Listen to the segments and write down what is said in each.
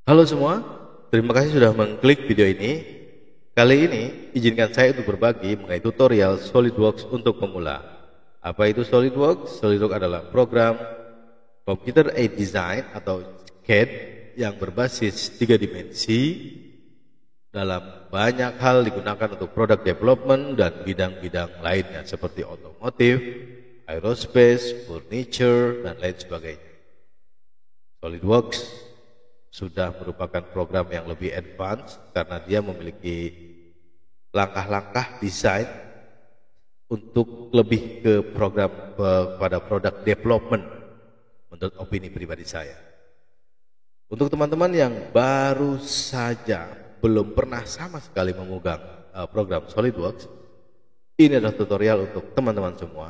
Halo semua, terima kasih sudah mengklik video ini. Kali ini, izinkan saya untuk berbagi mengenai tutorial SolidWorks untuk pemula. Apa itu SolidWorks? SolidWorks adalah program Computer Aided Design atau CAD yang berbasis 3 dimensi dalam banyak hal digunakan untuk product development dan bidang-bidang lainnya seperti otomotif, aerospace, furniture, dan lain sebagainya. SolidWorks sudah merupakan program yang lebih advance karena dia memiliki langkah-langkah desain untuk lebih ke program pada product development menurut opini pribadi saya. Untuk teman-teman yang baru saja belum pernah sama sekali memegang program SolidWorks, ini adalah tutorial untuk teman-teman semua.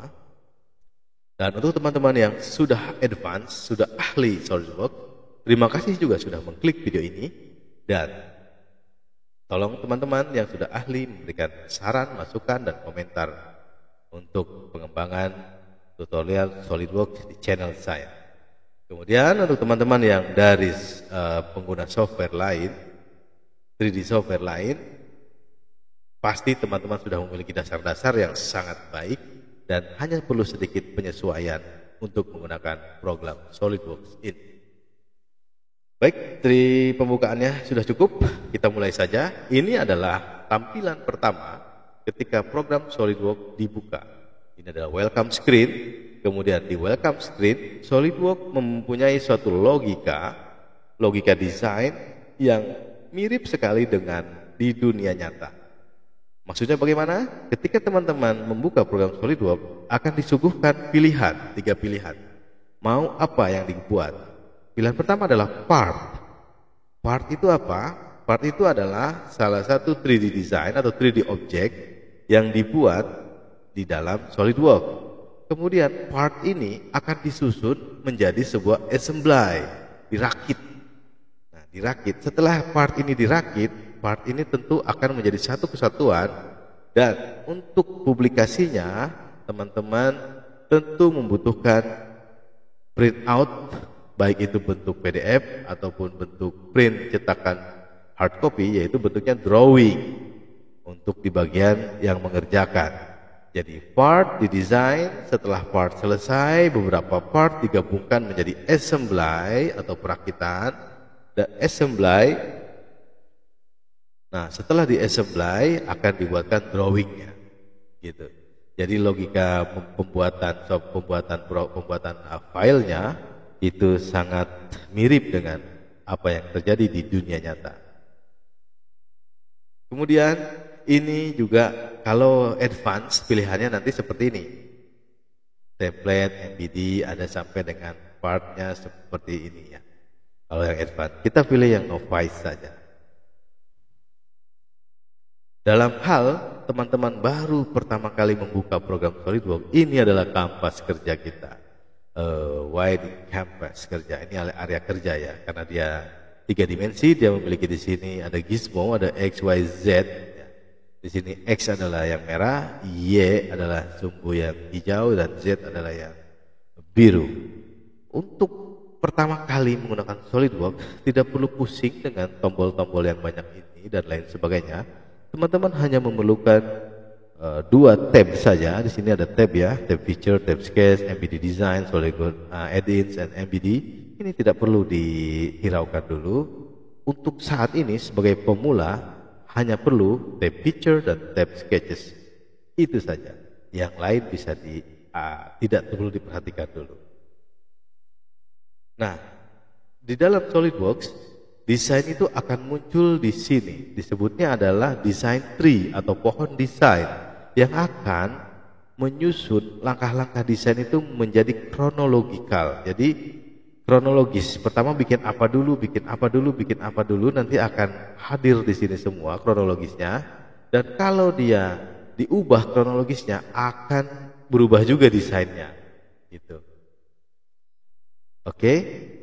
Dan untuk teman-teman yang sudah advance, sudah ahli SolidWorks, terima kasih juga sudah mengklik video ini, dan tolong teman-teman yang sudah ahli memberikan saran, masukan, dan komentar untuk pengembangan tutorial SolidWorks di channel saya. Kemudian untuk teman-teman yang dari pengguna software lain, 3D software lain, pasti teman-teman sudah memiliki dasar-dasar yang sangat baik dan hanya perlu sedikit penyesuaian untuk menggunakan program SolidWorks ini. Baik, dari pembukaannya sudah cukup, kita mulai saja. Ini adalah tampilan pertama ketika program SolidWorks dibuka. Ini adalah welcome screen. Kemudian di welcome screen, SolidWorks mempunyai suatu logika desain yang mirip sekali dengan di dunia nyata. Maksudnya bagaimana? Ketika teman-teman membuka program SolidWorks, akan disuguhkan pilihan, 3 pilihan. Mau apa yang dibuat? Pilihan pertama adalah part. Part itu apa? Part itu adalah salah satu 3D design atau 3D object yang dibuat di dalam SolidWorks. Kemudian part ini akan disusun menjadi sebuah assembly, dirakit. Nah, dirakit. Setelah part ini dirakit, part ini tentu akan menjadi satu kesatuan, dan untuk publikasinya teman-teman tentu membutuhkan print out, baik itu bentuk PDF ataupun bentuk print cetakan hard copy, yaitu bentuknya drawing untuk di bagian yang mengerjakan. Jadi part didesain, setelah part selesai beberapa part digabungkan menjadi assembly atau perakitan, dan assembly. Nah, setelah di assembly akan dibuatkan drawingnya, gitu. Jadi logika pembuatan filenya itu sangat mirip dengan apa yang terjadi di dunia nyata. Kemudian ini juga kalau advance pilihannya nanti seperti ini. Template, MBD, ada sampai dengan partnya seperti ini ya. Kalau yang advance, kita pilih yang novice saja. Dalam hal teman-teman baru pertama kali membuka program SolidWorks, ini adalah kanvas kerja kita. Wide canvas kerja, ini area kerja ya, karena dia 3 dimensi, dia memiliki di sini ada gizmo, ada X, Y, Z. Ya. Di sini X adalah yang merah, Y adalah sumbu yang hijau, dan Z adalah yang biru. Untuk pertama kali menggunakan SolidWorks, tidak perlu pusing dengan tombol-tombol yang banyak ini dan lain sebagainya. Teman-teman hanya memerlukan 2 tab saja. Di sini ada tab ya, tab feature, tab sketch, MBD design, SolidWorks add-ins, dan MBD. Ini tidak perlu dihiraukan dulu. Untuk saat ini sebagai pemula hanya perlu tab feature dan tab sketches. Itu saja. Yang lain bisa tidak perlu diperhatikan dulu. Nah, di dalam SolidWorks desain itu akan muncul di sini. Disebutnya adalah design tree atau pohon desain yang akan menyusun langkah-langkah desain itu menjadi kronologikal. Jadi kronologis. Pertama bikin apa dulu, bikin apa dulu, bikin apa dulu, nanti akan hadir di sini semua kronologisnya. Dan kalau dia diubah kronologisnya, akan berubah juga desainnya. Gitu. Oke,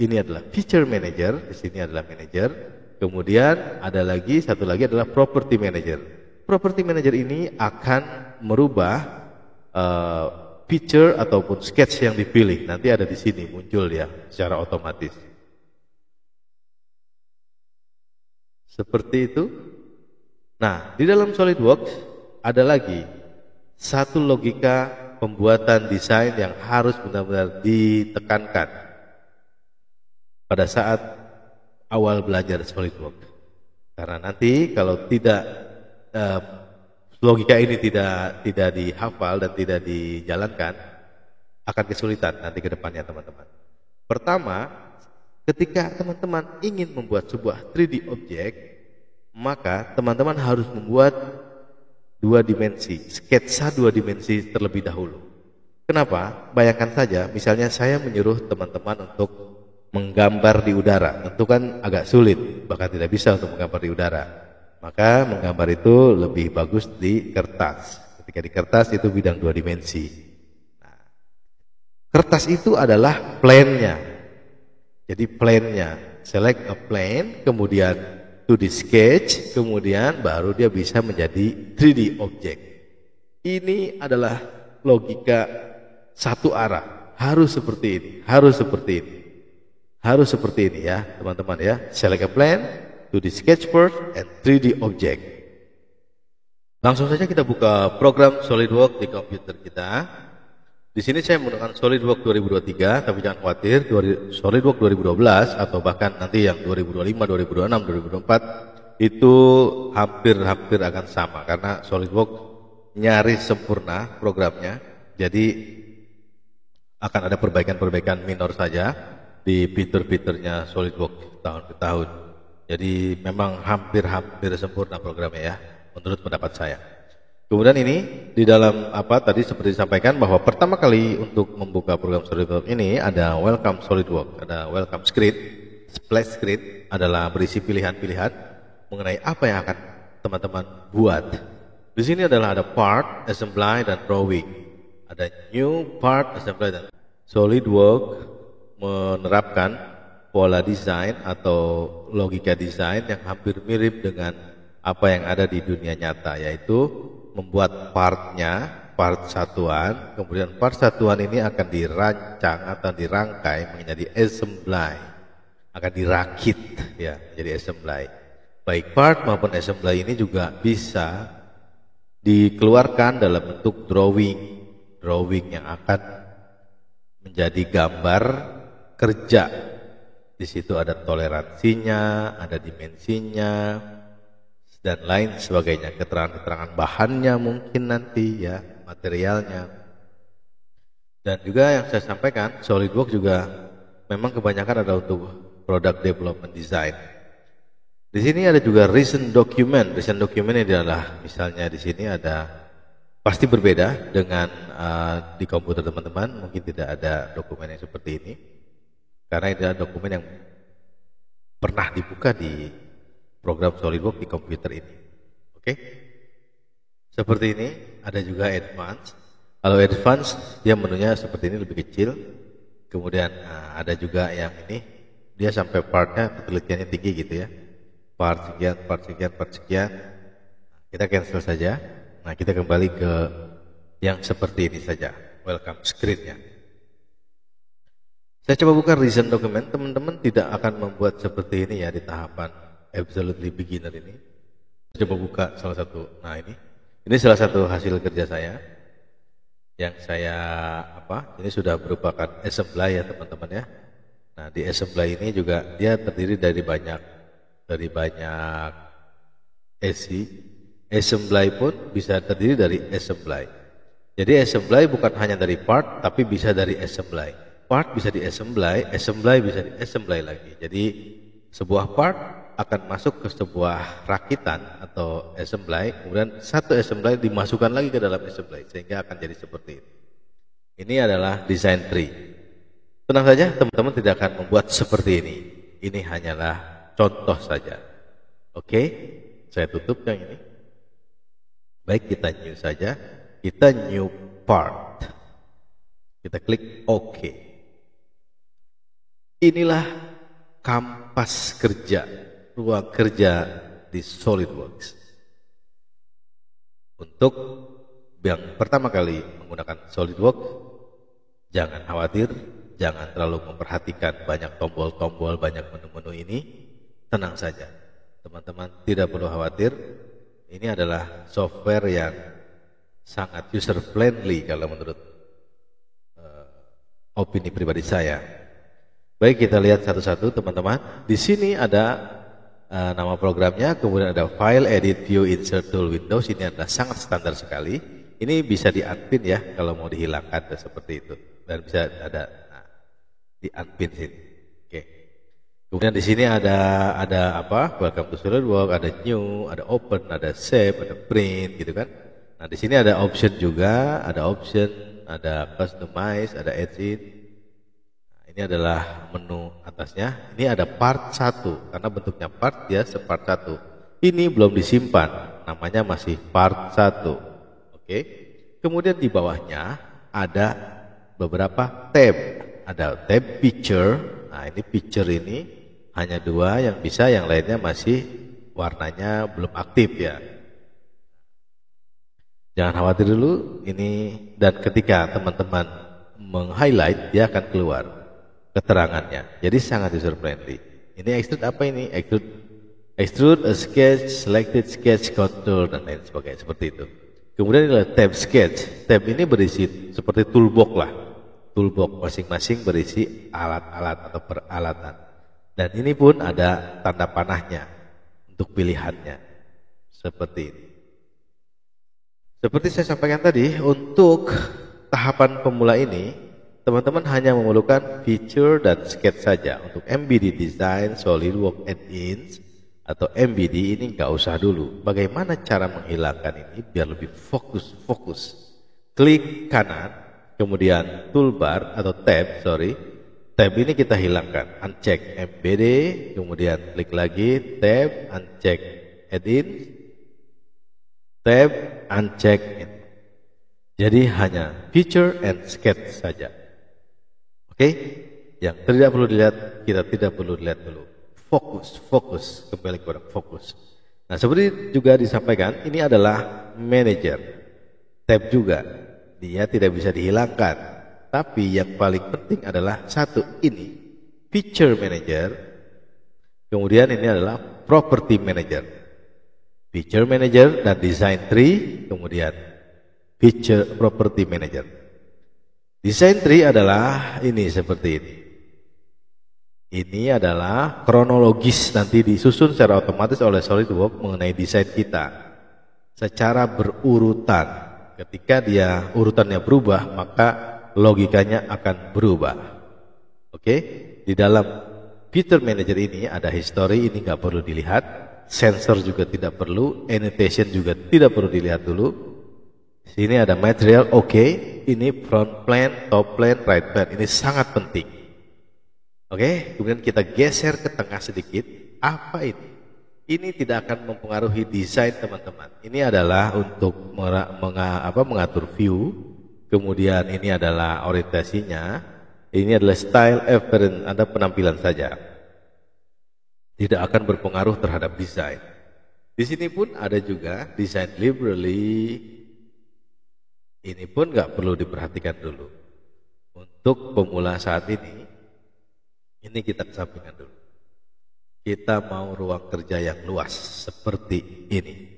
ini adalah feature manager, di sini adalah manager. Kemudian ada lagi, satu lagi adalah property manager. Property manager ini akan merubah feature ataupun sketch yang dipilih. Nanti ada di sini muncul ya secara otomatis. Seperti itu. Nah, di dalam SolidWorks ada lagi satu logika pembuatan desain yang harus benar-benar ditekankan pada saat awal belajar SolidWorks. Karena nanti kalau tidak logika ini tidak dihafal dan tidak dijalankan, akan kesulitan nanti ke depannya teman-teman. Pertama, ketika teman-teman ingin membuat sebuah 3D object, maka teman-teman harus membuat dua dimensi, sketsa dua dimensi terlebih dahulu. Kenapa? Bayangkan saja, misalnya saya menyuruh teman-teman untuk menggambar di udara. Tentu kan agak sulit, bahkan tidak bisa untuk menggambar di udara. Maka menggambar itu lebih bagus di kertas. Ketika di kertas itu bidang dua dimensi. Nah, kertas itu adalah plane-nya. Jadi plane-nya, select a plane, kemudian to the sketch, kemudian baru dia bisa menjadi 3D object. Ini adalah logika satu arah. Harus seperti ini, harus seperti ini. Harus seperti ini ya, teman-teman ya. Select a plane, to the sketch first, and 3D object. Langsung saja kita buka program SolidWorks di komputer kita. Di sini saya menggunakan SolidWorks 2023, tapi jangan khawatir, SolidWorks 2012 atau bahkan nanti yang 2025, 2026, 2024 itu hampir akan sama karena SolidWorks nyaris sempurna programnya. Jadi akan ada perbaikan-perbaikan minor saja di fitur-fiturnya SolidWorks tahun ke tahun. Jadi memang hampir sempurna programnya ya, menurut pendapat saya. Kemudian ini di dalam tadi seperti disampaikan bahwa pertama kali untuk membuka program SolidWorks ini ada Welcome SolidWorks, ada Welcome Screen. Splash Screen adalah berisi pilihan-pilihan mengenai apa yang akan teman-teman buat. Di sini adalah ada Part, Assembly, dan Drawing. Ada New, Part, Assembly, dan SolidWorks menerapkan pola desain atau logika desain yang hampir mirip dengan apa yang ada di dunia nyata, yaitu membuat part satuan, kemudian part satuan ini akan dirancang atau dirangkai menjadi assembly, akan dirakit ya, jadi assembly. Baik part maupun assembly ini juga bisa dikeluarkan dalam bentuk drawing yang akan menjadi gambar kerja. Di situ ada toleransinya, ada dimensinya, dan lain sebagainya, keterangan-keterangan bahannya mungkin nanti ya, materialnya. Dan juga yang saya sampaikan, SolidWorks juga memang kebanyakan ada untuk product development design. Di sini ada juga recent document. Recent document ini adalah misalnya di sini ada, pasti berbeda dengan di komputer teman-teman, mungkin tidak ada dokumen yang seperti ini karena itu adalah dokumen yang pernah dibuka di program SolidWorks di komputer ini. Oke. Seperti ini, ada juga advance. Kalau advance dia menunya seperti ini, lebih kecil. Kemudian ada juga yang ini, dia sampai partnya penelitiannya tinggi gitu ya. Part sekian. Kita cancel saja. Nah, kita kembali ke yang seperti ini saja. Welcome screen-nya. Saya coba buka recent document. Teman-teman tidak akan membuat seperti ini ya di tahapan absolutely beginner ini. Coba buka salah satu. Nah, ini salah satu hasil kerja saya yang saya ini sudah merupakan assembly ya teman-teman ya. Nah, di assembly ini juga dia terdiri dari banyak SC. Assembly pun bisa terdiri dari assembly. Jadi assembly bukan hanya dari part, tapi bisa dari assembly. Part bisa di assembly bisa di assembly lagi. Jadi sebuah part akan masuk ke sebuah rakitan atau assembly, kemudian satu assembly dimasukkan lagi ke dalam assembly sehingga akan jadi seperti ini. Ini adalah design tree. Tenang saja, teman-teman tidak akan membuat seperti ini. Ini hanyalah contoh saja. Oke, saya tutup yang ini. Baik, kita new saja. Kita new part. Kita klik OK. Inilah kampas kerja, ruang kerja di SolidWorks. Untuk yang pertama kali menggunakan SolidWorks, jangan khawatir, jangan terlalu memperhatikan banyak tombol-tombol, banyak menu-menu ini. Tenang saja. teman-teman tidak perlu khawatir. Ini adalah software yang sangat user friendly kalau menurut opini pribadi saya. Baik, kita lihat satu-satu teman-teman. Di sini ada nama programnya, kemudian ada file, edit, view, insert tool, Windows. Ini adalah sangat standar sekali. Ini bisa di-unpin ya kalau mau dihilangkan seperti itu. Dan bisa ada di unpin sini. Oke. Kemudian di sini ada apa? Welcome to SolidWorks, ada new, ada open, ada save, ada print gitu kan. Nah, di sini ada option juga, ada customize, ada edit. Ini adalah menu atasnya. Ini ada part 1 karena bentuknya part ya, separt 1. Ini belum disimpan, namanya masih part 1. Oke. Kemudian di bawahnya ada beberapa tab. Ada tab picture. Nah, ini picture ini hanya 2 yang bisa, yang lainnya masih warnanya belum aktif ya. Jangan khawatir dulu ini, dan ketika teman-teman meng-highlight dia akan keluar keterangannya. Jadi sangat user friendly. Ini extrude apa ini? Extrude a sketch, selected sketch, contour dan lain sebagainya seperti itu. Kemudian adalah tab sketch. Tab ini berisi seperti toolbox lah. Toolbox masing-masing berisi alat-alat atau peralatan. Dan ini pun ada tanda panahnya untuk pilihannya. Seperti ini. Seperti saya sampaikan tadi, untuk tahapan pemula ini teman-teman hanya memerlukan feature dan sketch saja. Untuk MBD design, SolidWorks add-ins atau MBD ini nggak usah dulu. Bagaimana cara menghilangkan ini biar lebih fokus? Klik kanan, kemudian toolbar atau tab ini kita hilangkan. Uncheck MBD, kemudian klik lagi tab, uncheck add-ins, tab, uncheck in. Jadi hanya feature and sketch saja. Oke, yang tidak perlu dilihat, kita tidak perlu lihat dulu. Fokus, kembali kepada fokus. Nah, seperti juga disampaikan, ini adalah manager. Tab juga, dia tidak bisa dihilangkan. Tapi yang paling penting adalah satu ini, feature manager. Kemudian ini adalah property manager. Feature manager dan design tree, kemudian feature property manager. Design tree adalah ini seperti ini. Ini adalah kronologis, nanti disusun secara otomatis oleh SolidWorks mengenai desain kita secara berurutan. Ketika dia urutannya berubah, maka logikanya akan berubah. Oke, di dalam feature manager ini ada history, ini nggak perlu dilihat, sensor juga tidak perlu, annotation juga tidak perlu dilihat dulu. Sini ada material, oke. Ini front plane, top plane, right plane. Ini sangat penting. Oke, kemudian kita geser ke tengah sedikit. Apa ini? Ini tidak akan mempengaruhi desain teman-teman. Ini adalah untuk mengatur view. Kemudian ini adalah orientasinya. Ini adalah style appearance, ada penampilan saja. Tidak akan berpengaruh terhadap desain. Di sini pun ada juga design liberally. Ini pun nggak perlu diperhatikan dulu. Untuk pemula saat ini kita kesampingkan dulu. Kita mau ruang kerja yang luas seperti ini.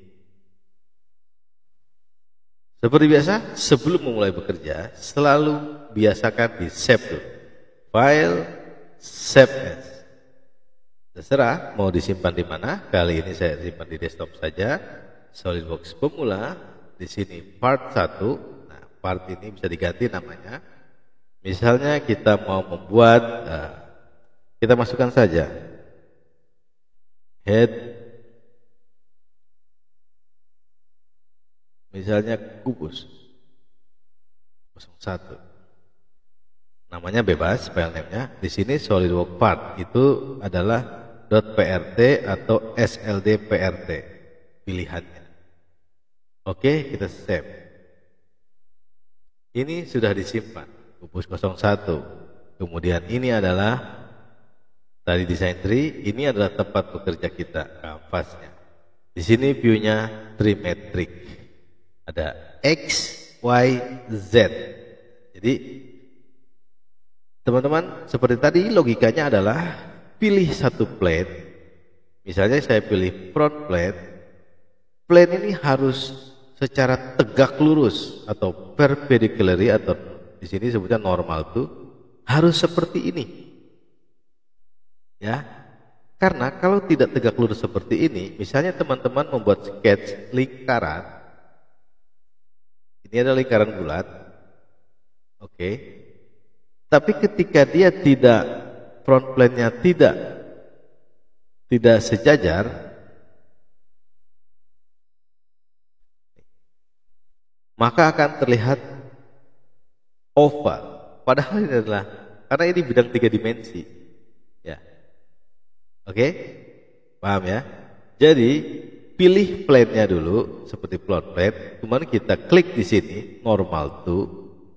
Seperti biasa, sebelum memulai bekerja, selalu biasakan di save dulu. File, save as. Terserah mau disimpan di mana. Kali ini saya simpan di desktop saja. SolidWorks pemula. Di sini part 1. Part ini bisa diganti namanya. Misalnya kita mau membuat, kita masukkan saja head, misalnya kubus 01. Namanya bebas, file name-nya. Di sini SolidWorks part itu adalah .prt atau SLD-prt pilihannya. Oke, kita save. Ini sudah disimpan, kubus 01. Kemudian ini adalah tadi design tree, ini adalah tempat bekerja kita, kanvasnya. Di sini view-nya trimetric. Ada X, Y, Z. Jadi teman-teman, seperti tadi logikanya adalah pilih satu plane, Misalnya saya pilih front plane, plane ini harus secara tegak lurus atau perpendicularly, atau di sini sebutnya normal tuh harus seperti ini. Ya. Karena kalau tidak tegak lurus seperti ini, misalnya teman-teman membuat sketch lingkaran. Ini adalah lingkaran bulat. Oke. Tapi ketika dia tidak, front plane-nya tidak sejajar, maka akan terlihat oval. Padahal ini adalah, karena ini bidang 3 dimensi. Ya. Oke? Paham ya? Jadi pilih plane-nya dulu seperti plot plane, kemudian kita klik di sini normal to,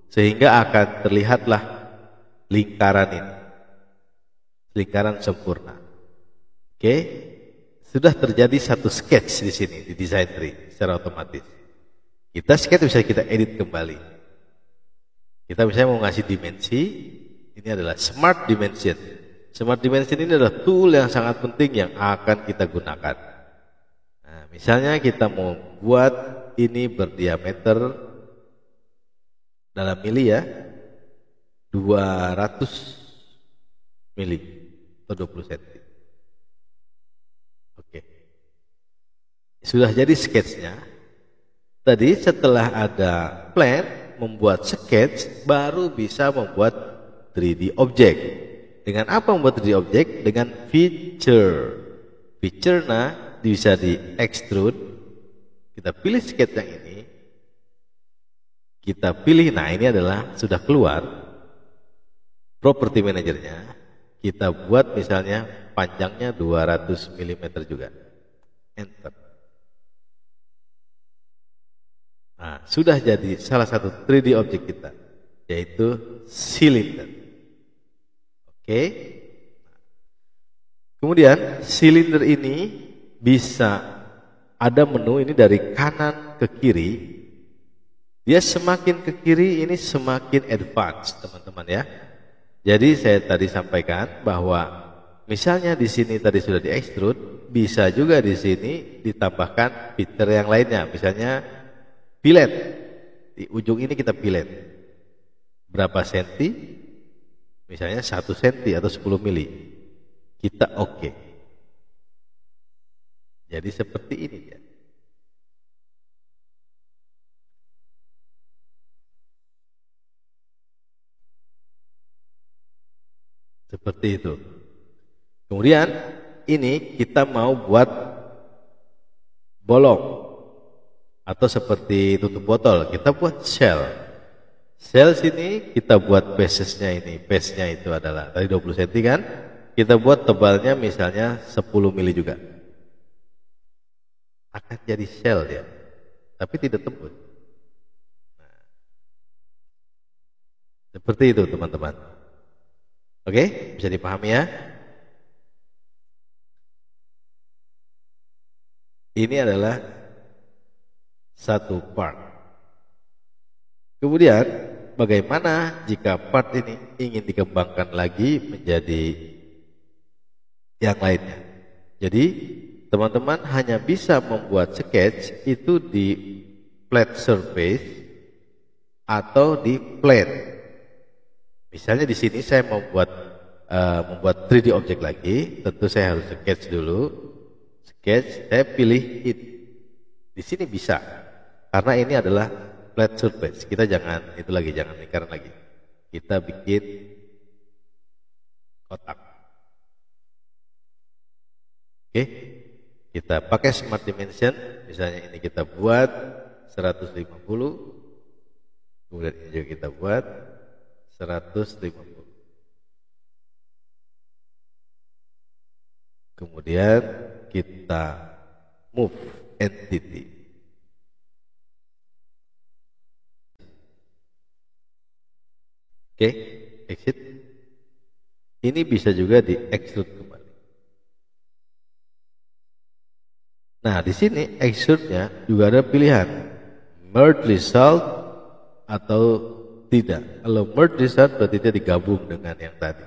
sehingga akan terlihatlah lingkaran ini. Lingkaran sempurna. Oke? Sudah terjadi satu sketch di sini di design tree secara otomatis. Kita sketch bisa kita edit kembali. Kita misalnya mau ngasih dimensi, ini adalah smart dimension. Smart dimension ini adalah tool yang sangat penting yang akan kita gunakan. Nah, misalnya kita mau buat ini berdiameter dalam mili ya, 200 mili atau 20 cm. Oke. Sudah jadi sketchnya. Tadi setelah ada plan, membuat sketch, baru bisa membuat 3D object. Dengan apa membuat 3D object? Dengan feature. Feature bisa di extrude. Kita pilih sketch yang ini. Kita pilih, nah ini adalah sudah keluar property manajernya. Kita buat misalnya panjangnya 200 mm juga. Enter. Nah, sudah jadi salah satu 3D object kita, yaitu silinder. Oke. Kemudian silinder ini bisa ada menu ini dari kanan ke kiri. Dia semakin ke kiri ini semakin advance, teman-teman ya. Jadi saya tadi sampaikan bahwa misalnya di sini tadi sudah di extrude, bisa juga di sini ditambahkan fitur yang lainnya. Misalnya fillet. Di ujung ini kita fillet. Berapa senti? Misalnya 1 cm atau 10 mili. Kita oke. Jadi seperti ini ya. Seperti itu. Kemudian ini kita mau buat bolong atau seperti tutup botol, kita buat shell. Shell sini kita buat base-nya ini. Base-nya itu adalah tadi 20 cm kan? Kita buat tebalnya misalnya 10 mili juga. Akan jadi shell dia. Tapi tidak tembus. Nah, seperti itu teman-teman. Oke, bisa dipahami ya? Ini adalah satu part. Kemudian bagaimana jika part ini ingin dikembangkan lagi menjadi yang lainnya? Jadi teman-teman hanya bisa membuat sketch itu di flat surface atau di plane. Misalnya di sini saya mau membuat 3D object lagi, tentu saya harus sketch dulu. Sketch, saya pilih it. Di sini bisa, karena ini adalah flat surface. Kita jangan itu lagi, jangan lingkaran lagi. Kita bikin kotak. Oke, kita pakai smart dimension. Misalnya ini kita buat 150, kemudian ini juga kita buat 150. Kemudian kita move entity. Oke, exit. Ini bisa juga di extrude kembali. Nah, di sini extrude-nya juga ada pilihan merge result atau tidak. Kalau merge result berarti dia digabung dengan yang tadi.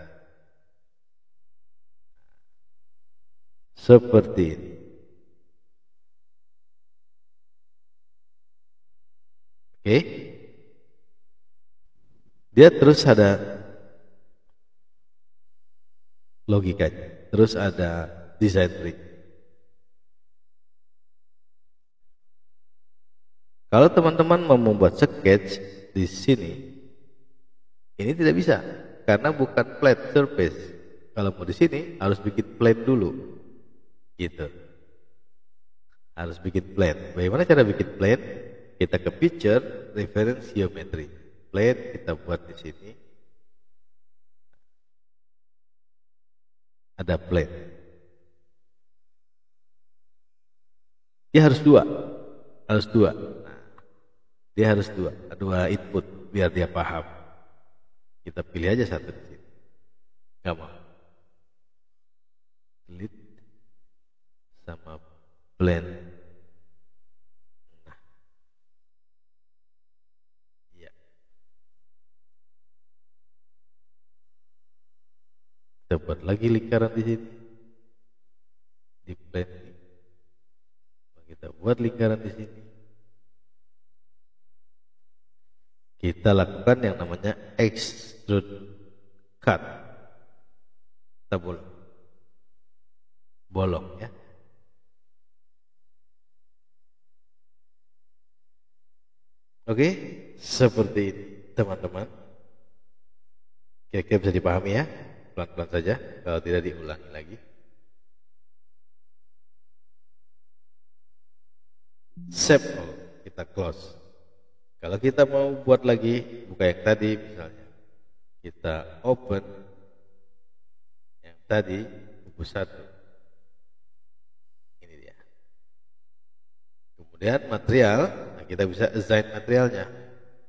seperti ini. Oke. Dia terus ada logikanya, terus ada design tree. Kalau teman-teman mau membuat sketch di sini, ini tidak bisa karena bukan flat surface. Kalau mau di sini harus bikin plane dulu, gitu. Harus bikin plane. Bagaimana cara bikin plane? Kita ke picture, reference geometry. Plane kita buat di sini. Ada plane. Dia harus dua, harus dua. Dia harus dua input biar dia paham. Kita pilih aja satu di sini. Gak mau. Delete sama blend. Nah. Ya. Kita buat lagi lingkaran di sini. Di blend. Kita buat lingkaran di sini. Kita lakukan yang namanya extrude cut. Kita bolong ya. Oke, seperti ini teman-teman. Kira-kira bisa dipahami ya, pelan-pelan saja, kalau tidak diulangi lagi. Save all, kita close. Kalau kita mau buat lagi, buka yang tadi misalnya, kita open yang tadi, kubu 1. Ini dia. Kemudian material, nah kita bisa assign materialnya.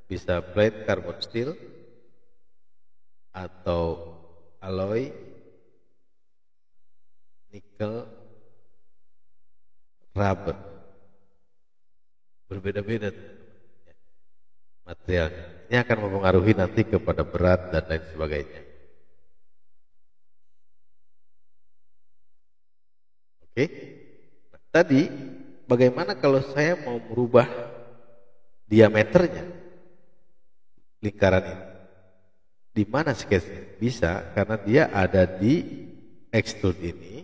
Bisa plate carbon steel, atau alloy, nickel, rubber. Berbeda-beda material. Ini akan mempengaruhi nanti kepada berat dan lain sebagainya. Oke. Nah, tadi bagaimana kalau saya mau merubah diameternya lingkaran ini? Di mana sketch-nya? Bisa karena dia ada di extrude ini.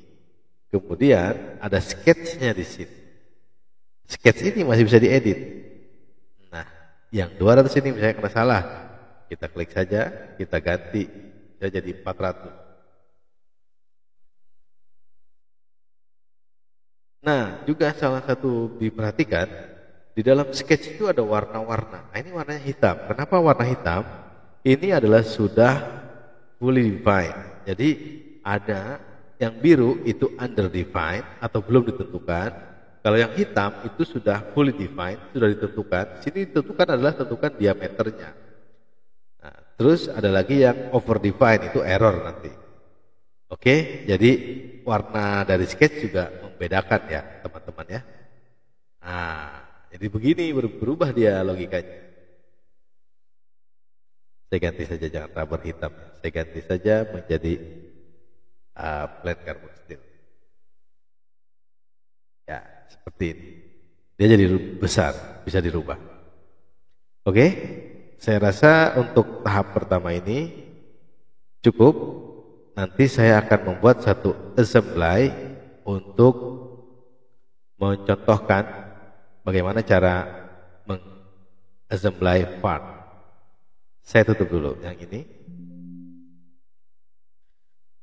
Kemudian ada sketch-nya di sini. Sketch ini masih bisa diedit. Yang 200 ini misalnya kena salah, kita klik saja, kita ganti, bisa jadi 400. Nah, juga salah satu diperhatikan, di dalam sketch itu ada warna-warna. Nah, ini warnanya hitam. Kenapa warna hitam? Ini adalah sudah fully defined. Jadi ada yang biru itu underdefined atau belum ditentukan. Kalau yang hitam itu sudah fully defined, sudah ditentukan. Sini ditentukan adalah tentukan diameternya. Nah, terus ada lagi yang over defined, itu error nanti. Oke, jadi warna dari sketch juga membedakan ya teman-teman ya. Nah, jadi begini berubah dia logikanya. Saya ganti saja, jangan rubber hitam. Saya ganti saja menjadi plate carbon steel. Ya, seperti ini. Dia jadi besar, bisa dirubah. Oke, saya rasa untuk tahap pertama ini cukup. Nanti saya akan membuat satu assembly untuk mencontohkan bagaimana cara mengassembly part. Saya tutup dulu yang ini.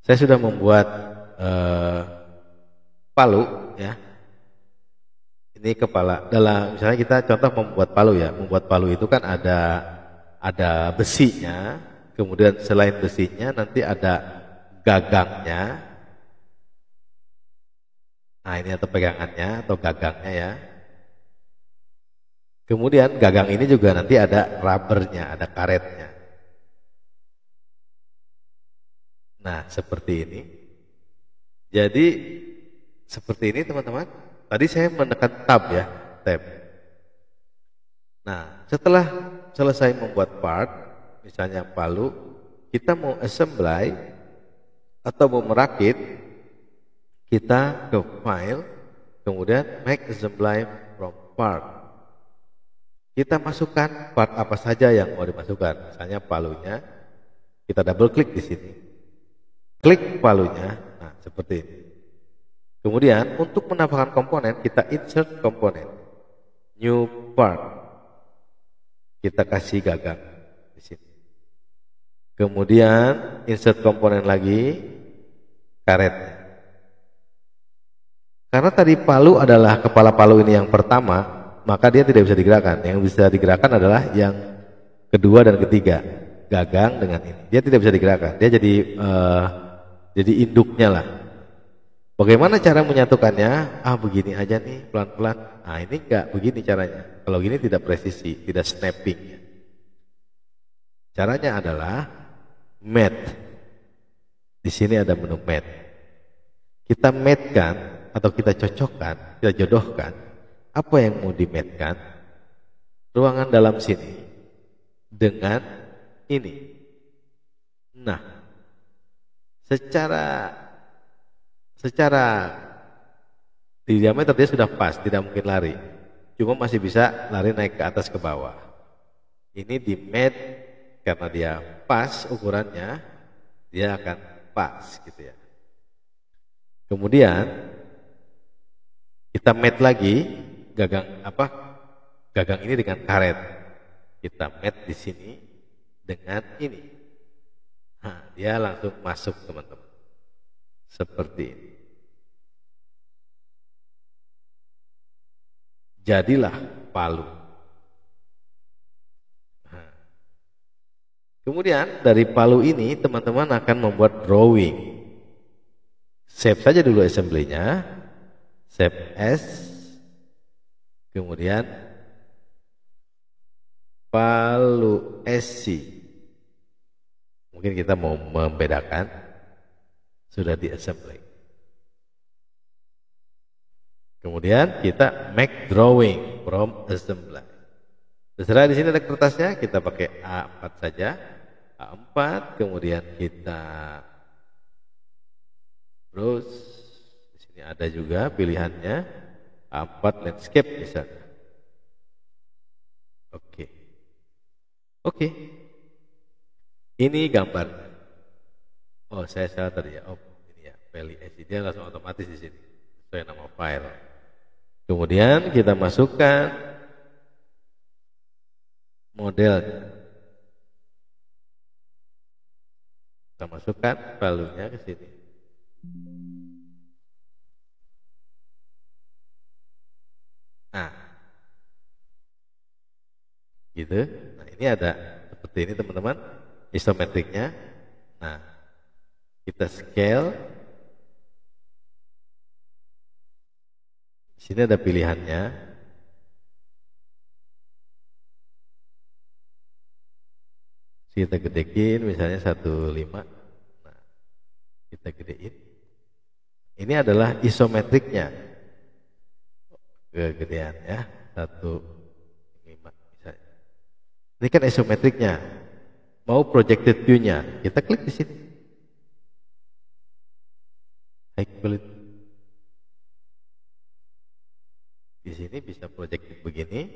Saya sudah membuat palu ya. Ini kepala. Dalam misalnya kita contoh membuat palu ya. Membuat palu itu kan ada besinya, kemudian selain besinya nanti ada gagangnya. Nah, ini atau pegangannya atau gagangnya ya. Kemudian gagang ini juga nanti ada rubbernya, ada karetnya. Nah, seperti ini. Jadi seperti ini teman-teman. Tadi saya menekan tab ya, tab. Nah, setelah selesai membuat part, misalnya palu, kita mau assembly atau mau merakit, kita ke file, kemudian make assembly from part. Kita masukkan part apa saja yang mau dimasukkan. Misalnya palunya, kita double klik di sini. Klik palunya, nah seperti ini. Kemudian untuk menambahkan komponen, kita insert komponen, new part. Kita kasih gagang di sini. Kemudian insert komponen lagi, karetnya. Karena tadi palu adalah kepala palu ini yang pertama, maka dia tidak bisa digerakkan. Yang bisa digerakkan adalah yang kedua dan ketiga, gagang dengan ini. Dia tidak bisa digerakkan. Dia jadi induknya lah. Bagaimana cara menyatukannya? Begini aja nih, pelan-pelan. Ini enggak begini caranya. Kalau gini tidak presisi, tidak snapping. Caranya adalah mat. Di sini ada menu mat. Kita matkan atau kita cocokkan, kita jodohkan apa yang mau dimatkan, ruangan dalam sini dengan ini. Nah, secara di diameter dia sudah pas, tidak mungkin lari. Cuma masih bisa lari naik ke atas ke bawah. Ini di mat karena dia pas ukurannya, dia akan pas gitu ya. Kemudian kita mat lagi gagang ini dengan karet. Kita mat di sini dengan ini. Nah, dia langsung masuk teman-teman. Seperti ini. Jadilah palu. Nah. Kemudian dari palu ini teman-teman akan membuat drawing. Save saja dulu assembly-nya. Save as. Kemudian palu SC. Mungkin kita mau membedakan. Sudah di assembly. Kemudian kita make drawing from assembly. Terserah di sini ada kertasnya, kita pakai A4 saja. A4, kemudian kita terus di sini ada juga pilihannya A4 landscape misalnya. Oke. Ini gambar. Saya salah tadi ya. Ini ya, value SD dia langsung otomatis di sini. Sesuai nama file. Kemudian kita masukkan model. Kita masukkan palunya ke sini. Nah, gitu. Nah, ini ada seperti ini teman-teman, isometriknya. Nah, kita scale. Di sini ada pilihannya. Kita gedein misalnya 15. Nah, kita gedein. Ini adalah isometriknya. Kegedean ya, 15 misalnya. Ini kan isometriknya. Mau projected view-nya, kita klik di sini. High quality. Di sini bisa projected begini,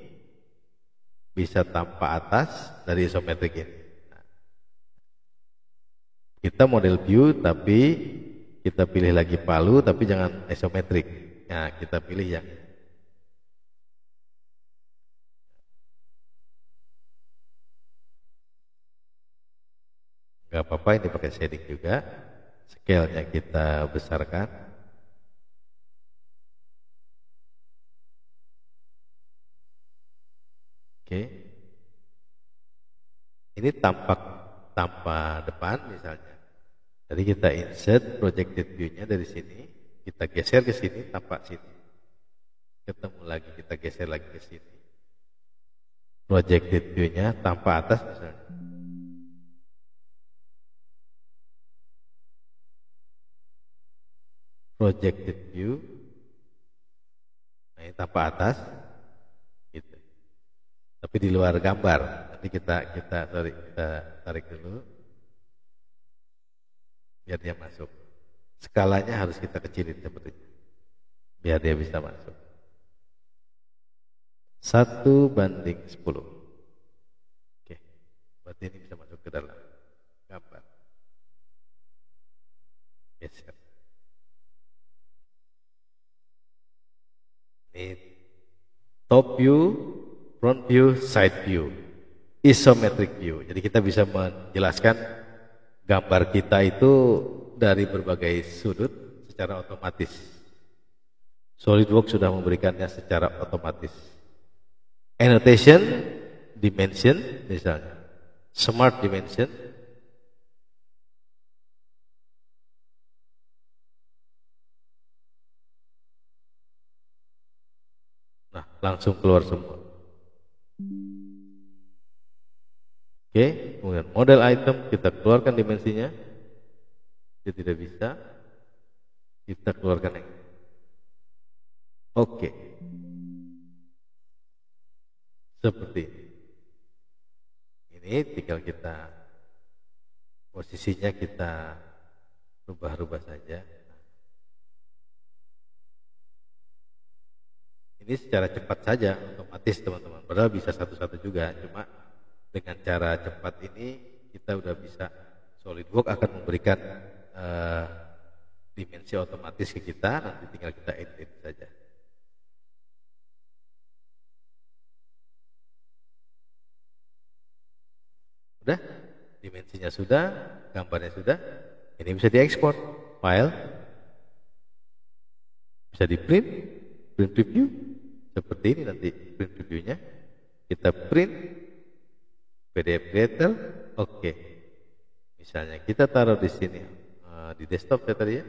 bisa tanpa atas dari isometrik ini. Nah, kita model view, tapi kita pilih lagi palu, tapi jangan isometrik. Nah, kita pilih yang nggak apa-apa, ini pakai shading juga. Scale-nya kita besarkan. Oke. Ini tanpa depan misalnya. Jadi kita insert projected view-nya dari sini, kita geser ke sini, tampak sini. Ketemu lagi, kita geser lagi ke sini. Projected view-nya tanpa atas misalnya. Projected view, nah ini tanpa atas, gitu. Tapi di luar gambar. Nanti kita tarik dulu, biar dia masuk. Skalanya harus kita kecilin seperti itu, biar dia bisa masuk. 1:10. Oke, berarti ini bisa masuk ke dalam gambar. Geser. Ini top view, front view, side view, isometric view. Jadi kita bisa menjelaskan gambar kita itu dari berbagai sudut secara otomatis. SolidWorks sudah memberikannya secara otomatis. Annotation, dimension, misalnya smart dimension, nah langsung keluar semua. Oke, kemudian model item kita keluarkan dimensinya, dia tidak bisa, kita keluarkan yang ini. Oke, seperti ini tinggal kita posisinya kita rubah-rubah saja. Ini secara cepat saja, otomatis teman-teman. Padahal bisa satu-satu juga, cuma dengan cara cepat ini kita udah bisa, SolidWorks akan memberikan dimensi otomatis ke kita, nanti tinggal kita edit saja. Udah, dimensinya sudah, gambarnya sudah, ini bisa diekspor, file, bisa di print preview, seperti ini nanti print previewnya, kita print PDF creator, oke. Misalnya kita taruh di sini di desktop ya tadi ya,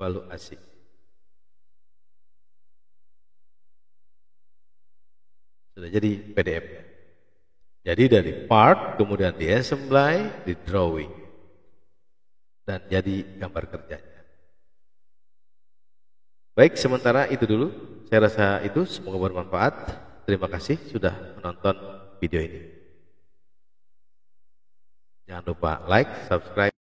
valuasi. Sudah jadi PDF-nya. Jadi dari part kemudian di assembly, di drawing, dan jadi gambar kerjanya. Baik, sementara itu dulu. Saya rasa itu, semoga bermanfaat. Terima kasih sudah menonton video ini. Jangan lupa like, subscribe.